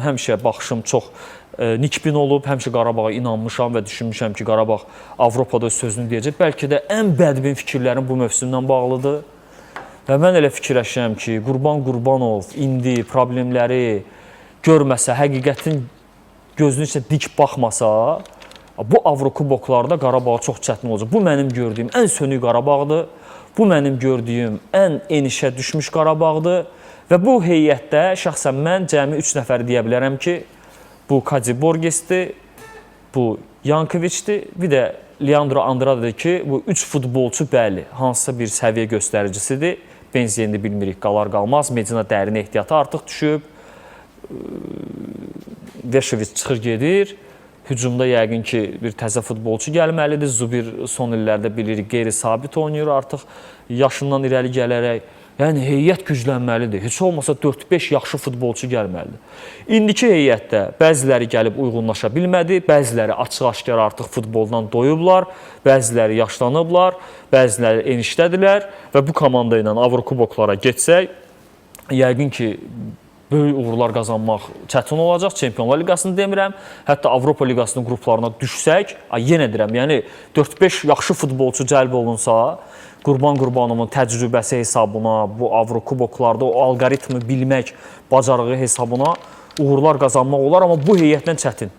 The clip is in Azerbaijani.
Həmişə baxışım çox nikbin olub, həmişə Qarabağa inanmışam və düşünmüşəm ki, Qarabağ Avropada sözünü deyəcək. Bəlkə də ən bədbin fikirlərim bu mövsümlə bağlıdır. Və mən elə fikirləşirəm ki, Qurban Qurbanov indi problemləri görməsə, həqiqətin gözünün içə dik baxmasa, bu Avrokuboklarda Qarabağa çox çətin olacaq. Bu mənim gördüyüm ən sönük Qarabağdır. Bu mənim gördüyüm ən enişə düşmüş Qarabağdır. Və bu heyətdə şəxsən mən cəmi 3 nəfəri deyə bilərəm ki, bu Kadi Borgesdir, bu Yankoviçdir, bir də Leandro Andradedir ki, bu 3 futbolçu bəli, hansısa bir səviyyə göstəricisidir. Benziyeni bilmirik, qalar qalmaz. Medina dərin ehtiyatı artıq düşüb. Veşoviç çıxır gedir. Hücumda yəqin ki, bir təzə futbolçu gəlməlidir. Zubir son illərdə bilirik, qeyri-sabit oynayır artıq yaşından irəli gələrək. Yəni, heyət güclənməlidir. Heç olmasa 4-5 yaxşı futbolçu gəlməlidir. İndiki heyətdə bəziləri gəlib uyğunlaşa bilmədi, bəziləri açıq-aşkar artıq futboldan doyublar, bəziləri yaşlanıblar, bəziləri enişdədirlər və bu komanda ilə Avrokuboklara getsək, yəqin ki, böyük uğurlar qazanmaq çətin olacaq. Çempionlar Liqasını demirəm, hətta Avropa Liqasının qruplarına düşsək, yenə deyirəm, yəni 4-5 yaxşı futbolçu cəlb olunsa, Qurban Qurbanovun təcrübəsi hesabına, bu Avrokuboklarda o alqoritmi bilmək bacarığı hesabına uğurlar qazanmaq olar, amma bu heyətlə çətin.